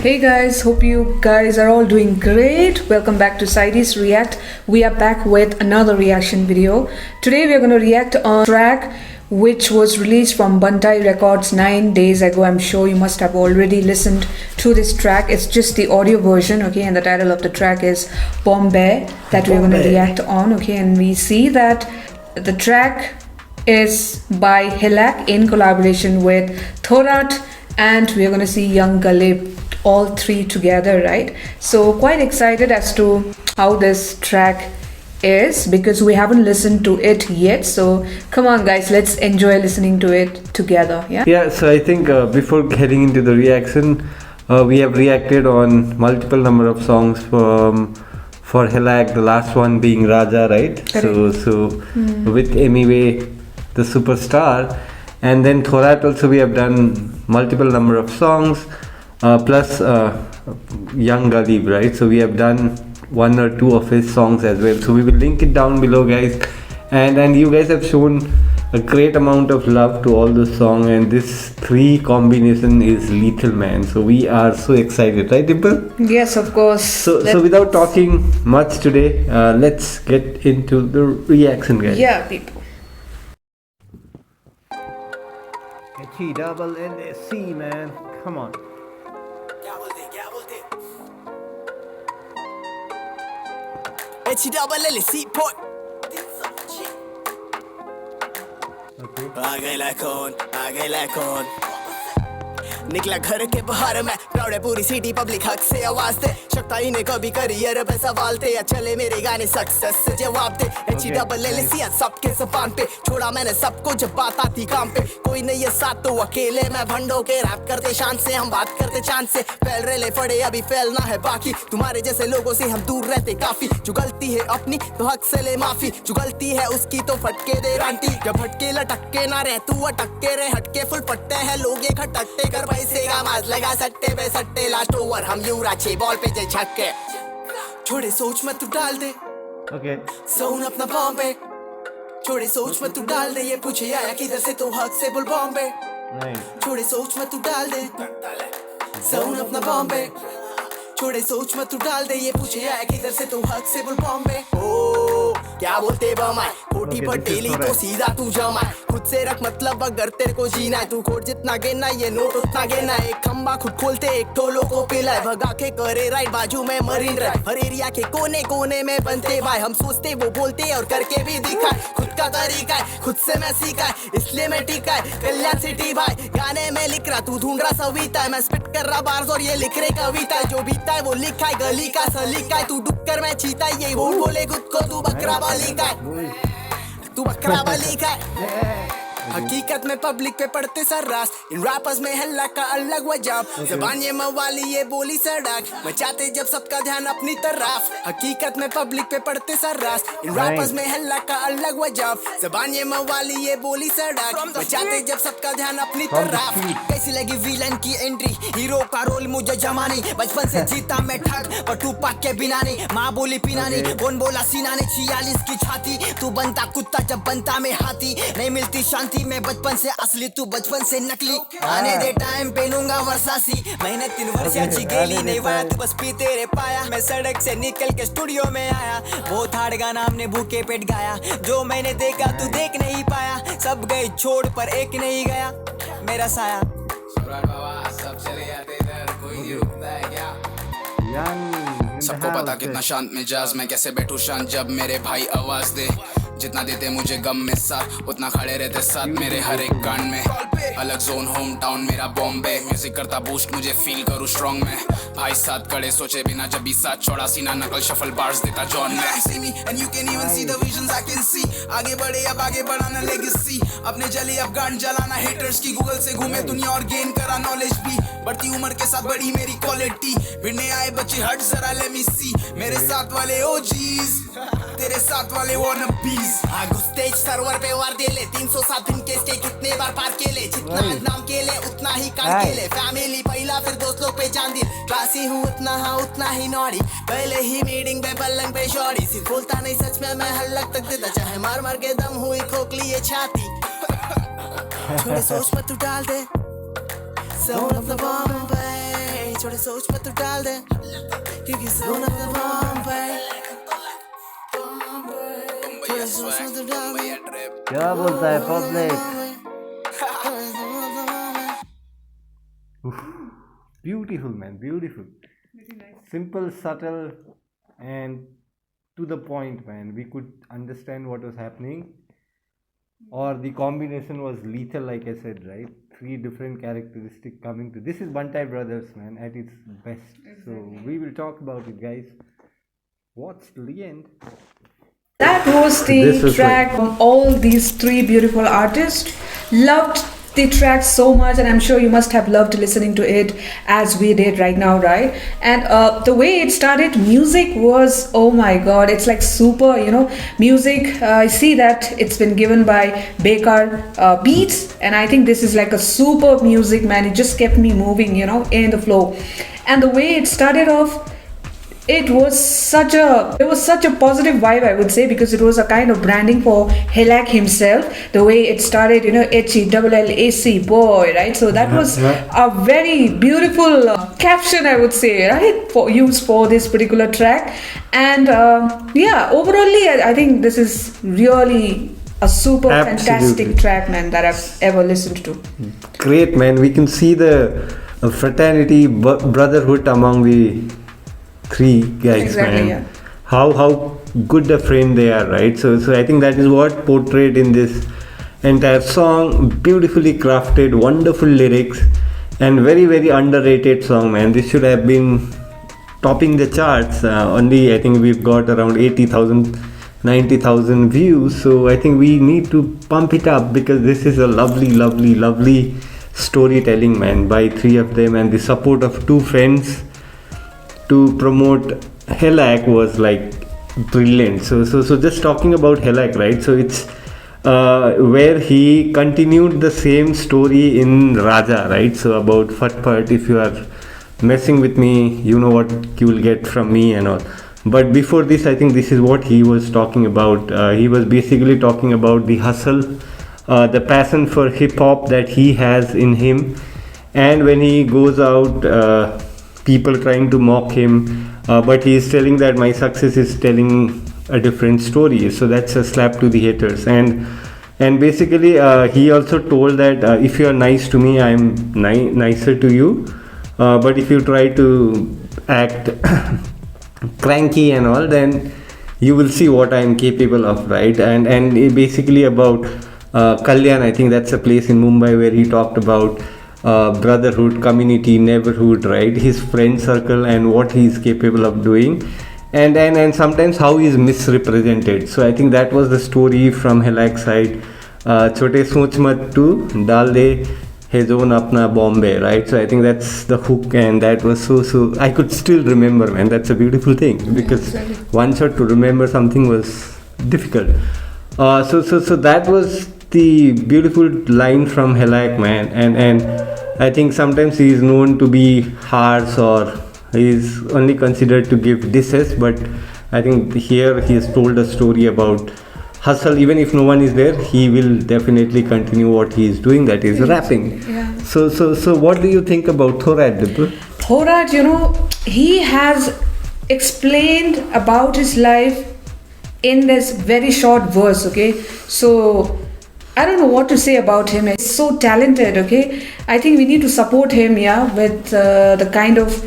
Hey guys, hope you guys are all doing great. Welcome back to Sidey's React. We are back with another reaction video. Today we are going to react on a track which was released from Bantai Records 9 days ago. I'm sure you must have already listened to this track. It's just the audio version, okay, and the title of the track is Bombay that we're going to react on, okay, and we see that the track is by Hilak in collaboration with Thorat, and we're going to see Young Galib, all three together, right? So quite excited as to how this track is because we haven't listened to it yet. So come on guys, let's enjoy listening to it together. Yeah, so I think before getting into the reaction, we have reacted on multiple number of songs for Hilak, the last one being Raja, right? Correct. So with Emiway, the superstar, and then Thorat also we have done multiple number of songs, plus Young Galib, right? So we have done one or two of his songs as well. So we will link it down below, guys. And you guys have shown a great amount of love to all the song, and this three combination is lethal, man. So we are so excited, right, Dimple? Yes, of course. So without talking much today, let's get into the reaction, guys. Yeah, people. H-E-double-N-A-C, man. Come on. H-E-double-L-C, boy. Okay. आ गए कौन निकला घर के बाहर मैं proud है पूरी city public हक से आवाज दे शक्ता ही ने कभी करियर पे सवाल थे या चले मेरे गाने सक्सेस से जवाब दे H-E-double-L-C सबके ज़बान पे छोड़ा मैंने सबको जब बात आती काम पे कोई नहीं है साथ तो अकेले मैं भंडों के रैप करते शान से हम बात करते चांद से फैल रेले पड़े अभी फैलना है बाकी तुम्हारे जैसे लोगों से हम दूर रहते काफी जो गलती है अपनी तो हक से ले माफी जो गलती है उसकी तो फटके दे रांटी जब भटके लटके ना रह तू अटके रहे हटके फुल पट्टे हैं लोग एक हटकते कर पैसे का माज लगा सट्टे पे सट्टे लास्ट ओवर हम युवराज 6 बॉल पे जे छक्के छोड़े सोच मत तू डाल दे Okay. सोन अपना बॉम्बे छोड़े सोच मत तू डाल दे ये पूछे आया किधर से तो हक से बोल बॉम्बे Nice. छोड़े सोच मत तू डाल दे सोन अपना बॉम्बे छोड़े सोच मत तू डाल दे ये पूछे आया किधर से तो हक से बोल बॉम्बे ओ क्या बोलते बमाए कोठी पर डेली तो सीधा तू जमाए खुद से रख मतलब अगर तेरे को जीना है तू कोट जितना गिनना ये नोट उतना गिनना है एक खंबा खुद खोलते एक टोलो को पिलाए भगा के करे राइट बाजू में मरीन ड्राइव हर एरिया के कोने कोने में बनते भाई हम सोचते वो बोलते और करके भी दिखाए खुद का तरीका है खुद से मैं सीखा है इसलिए मैं टिका है कल्याण सिटी भाई गाने में लिख रहा तू ढूंढ रहा सविता है मैं स्पिट कर रहा बार्स और ये लिख रहे कविता है जो बीता है वो लिखा है गली का सलीका है तू डुक्कर मैं चीता है ये वो बोले खुद को तू बकरा बाली का है तू बकरा बाली का है हकीकत में पब्लिक पे पड़ते सर्रास इन रैपर्स में हल्ला का अलग वजह ज़बान ये मवाली ये बोली सड़क बचाते जब सबका ध्यान अपनी तरफ हकीकत में पब्लिक पे पड़ते सर्रास इन रैपर्स में हल्ला का अलग वजह ज़बान ये मवाली ये बोली सड़क बचाते जब सबका ध्यान अपनी तरफ कैसी लगी विलन की एंट्री हीरो का रोल मुझे जमा नहीं बचपन से जीता मैं ठग पर तू पाक के बिना नहीं माँ बोली पीना नहीं कौन बोला सीना ने 46 की छाती तू बनता कुत्ता जब बनता में हाथी नहीं मिलती शांति मैं बचपन से असली तू बचपन से नकली आने दे टाइम पहनूंगा वर्सासी मैंने 3 वर्ष अच्छी गेली नहीं वाया तू बस पी तेरे पाया मैं सड़क से निकल के स्टूडियो में आया बहुत हार्ड गाना हमने भूखे पेट गाया जो मैंने देखा तू देख नहीं पाया सब गए छोड़ पर एक नहीं गया मेरा साया सब चले जाते इधर कोई नहीं रुकता है क्या सबको पता कितना शांत मिजाज मैं कैसे बैठूं शांत जब मेरे भाई आवाज दे जितना देते मुझे गम में साथ उतना खड़े रहते साथ मेरे हर एक कांड में अलग जोन होम टाउन मेरा बॉम्बे म्यूजिक करता बूस्ट मुझे फील करूँ स्ट्रॉन्ग में भाई साथ खड़े सोचे बिना जब भी साथ छोड़ा सीना नकल शफल बार्स देता जॉन में and you can even see the visions I can see आगे बढ़े अब आगे बढ़ाना लेगेसी अपने जले अब गांड जलाना हेटर्स की गूगल से घूमे दुनिया और गेन करा नॉलेज भी बढ़ती उम्र के साथ बढ़ी मेरी क्वालिटी भिड़ने आए बच्चे हट जरा let me see मेरे साथ वाले OGs तेरे साथ वाले wannabes आगू स्टेज सर्वर पे वार दे ले 307 दिन केस के कितने बार पार के ले जितना नाम के ले उतना ही काट के ले फैमिली पहला फिर दोस्त लोग पे जान दिल क्लासी हूँ उतना हाँ उतना ही नॉडी पहले ही मीटिंग पे पलंग पे शॉर्टी सिर्फ बोलता नहीं सच में मैं हल्लक तक देता चाहे मार मार के दम हुई खोखली ये छाती छोड़े सोच मत तू डाल दे sound of the Bombay छोड़े थोड़े सोच में तू डाल दे क्योंकि zone of the Bombay थोड़े सोच में तू डाल दे क्या बोलता है public? Beautiful, man, beautiful. Simple, subtle, and to the point, man. We could understand what was happening, or the combination was lethal, like I said, right? Three different characteristics coming to this is Bantai Brothers, man, at its best. So we will talk about it, guys. Watch to the end. That was This the was track from all these three beautiful artists. Loved the track so much, and I'm sure you must have loved listening to it as we did right now, right? And the way it started, music was, oh my god, it's like super, music. I see that it's been given by Bekar Beats, and I think this is like a super music, man. It just kept me moving, in the flow. And the way it started off, it was such a positive vibe, I would say, because it was a kind of branding for Helak himself. The way it started, HELLAC boy, right? So that was a very beautiful caption, I would say, right, for use for this particular track. And overall, I think this is really a super fantastic track, man, that I've ever listened to. Great, man. We can see the fraternity, brotherhood among the three guys, exactly, man. Yeah. How good a friend they are, right? So I think that is what portrayed in this entire song. Beautifully crafted, wonderful lyrics, and very, very underrated song, man. This should have been topping the charts. Only I think we've got around 80,000 90,000 views, so I think we need to pump it up, because this is a lovely storytelling, man, by three of them, and the support of two friends to promote Helak was like brilliant. So just talking about Helak, right? So it's where he continued the same story in Raja, right? So about Fat, if you are messing with me, you know what you will get from me and all. But before this, I think this is what he was talking about. He was basically talking about the hustle, the passion for hip hop that he has in him, and when he goes out, people trying to mock him, but he is telling that my success is telling a different story. So that's a slap to the haters. And basically, he also told that if you are nice to me, I am nicer to you. But if you try to act cranky and all, then you will see what I am capable of, right? And basically about Kalyan, I think that's a place in Mumbai where he talked about brotherhood, community, neighborhood, right? His friend circle and what he is capable of doing, and sometimes how he is misrepresented. So I think that was the story from Helak's side. Chote soch mat tu dal de hai zone apna Bombay, right? So I think that's the hook, and that was so I could still remember, man. That's a beautiful thing, because one shot to remember something was difficult. So that was the beautiful line from Helak, man, and I think sometimes he is known to be harsh, or he is only considered to give disses, but I think here he has told a story about hustle. Even if no one is there, he will definitely continue what he is doing, that is rapping. Yeah. So what do you think about Thorat, Dipul? Thorat, he has explained about his life in this very short verse, okay? So I don't know what to say about him. He's so talented, okay? I think we need to support him, with the kind of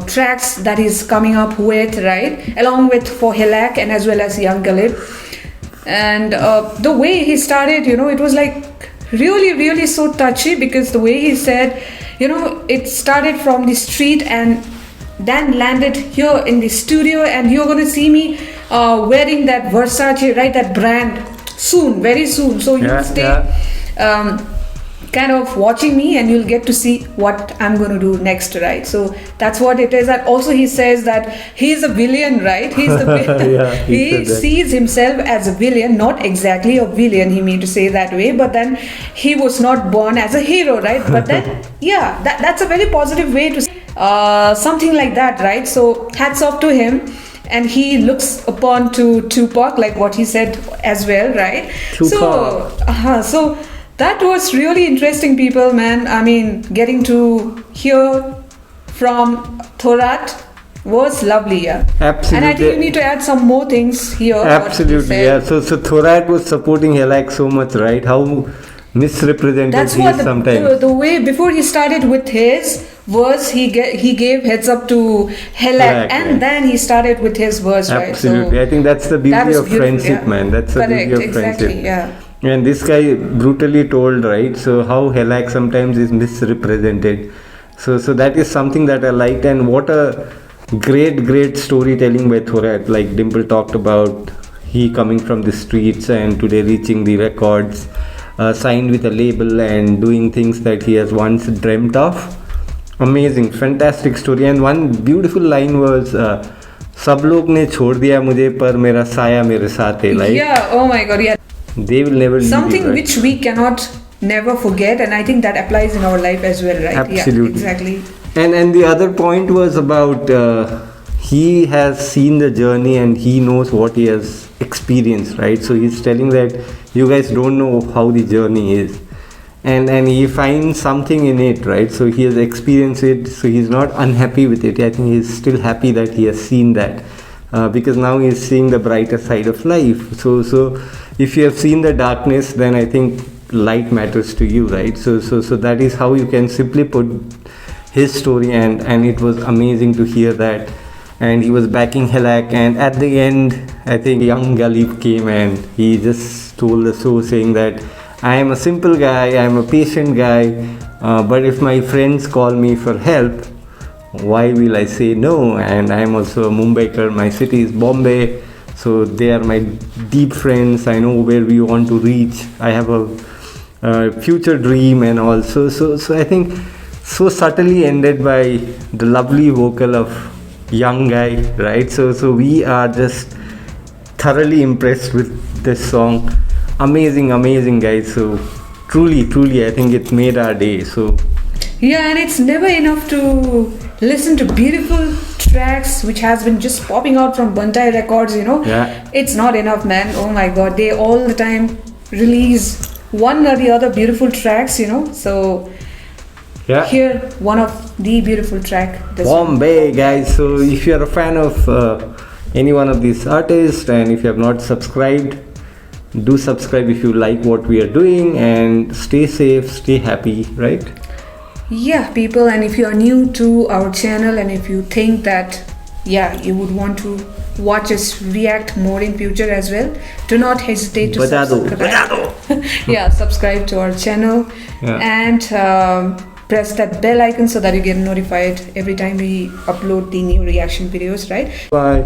tracks that he's coming up with, right? Along with for Helak and as well as Young Galib. And the way he started, it was like really so touchy, because the way he said, it started from the street and then landed here in the studio, and you're going to see me wearing that Versace, right? That brand soon, very soon. So you'll stay kind of watching me, and you'll get to see what I'm going to do next, right? So that's what it is. And also he says that he's a villain, right? He's the villain. He sees himself as a villain, not exactly a villain, he mean to say that way, but then he was not born as a hero, right? But then that's a very positive way to say something like that, right? So hats off to him. And he looks upon to Tupac, like what he said as well, right? Tupac. So that was really interesting, people, man. I mean, getting to hear from Thorat was lovely, yeah. Absolutely. And I think you need to add some more things here. what you Absolutely, said. yeah. So Thorat was supporting Helak so much, right? How misrepresented That's he what is sometimes. the way before he started with his verse, he gave heads up to Helak, Helak, and yeah. then he started with his verse, right? Absolutely. I think that's the that beauty is of beautiful, friendship, yeah. man. That's the Correct, beauty of exactly, friendship. yeah. And this guy brutally told, right? So how Helak sometimes is misrepresented. So that is something that I liked, and what a great storytelling by Thorat. Like Dimple talked about, he coming from the streets and today reaching the records, signed with a label and doing things that he has once dreamt of. Amazing, fantastic story. And one beautiful line was, सब लोग ने छोड़ दिया मुझे पर मेरा साया मेरे साथ है. Like Yeah, oh my god, yeah. they will never leave Something you, right? which we cannot never forget, and I think that applies in our life as well, right? Absolutely. Yeah, exactly. And the other point was about he has seen the journey and he knows what he has experienced, right? So he's telling that you guys don't know how the journey is, and he finds something in it, right? So he has experienced it, so he's not unhappy with it. I think he's still happy that he has seen that, because now he's seeing the brighter side of life. So if you have seen the darkness, then I think light matters to you, right? So that is how you can simply put his story, and it was amazing to hear that. And he was backing Helak, and at the end I think young Galib came and he just told the show saying that I am a simple guy, I am a patient guy, but if my friends call me for help, why will I say no? And I am also a Mumbaiker, my city is Bombay, so they are my deep friends. I know where we want to reach. I have a future dream, and also so I think so subtly ended by the lovely vocal of young guy, right? So we are just thoroughly impressed with this song. Amazing guys. So truly I think it made our day. So Yeah, and it's never enough to listen to beautiful tracks which has been just popping out from Bantai Records, you know. Yeah. It's not enough, man. Oh my god, they all the time release one or the other beautiful tracks, you know. So yeah, here, one of the beautiful track. This one. Bombay guys. So if you are a fan of any one of these artists, and if you have not subscribed, do subscribe if you like what we are doing, and stay safe, stay happy, right? Yeah, people, and if you are new to our channel and if you think that you would want to watch us react more in future as well, do not hesitate to Bajado. subscribe to our channel. Yeah. And press that bell icon so that you get notified every time we upload the new reaction videos, right? Bye.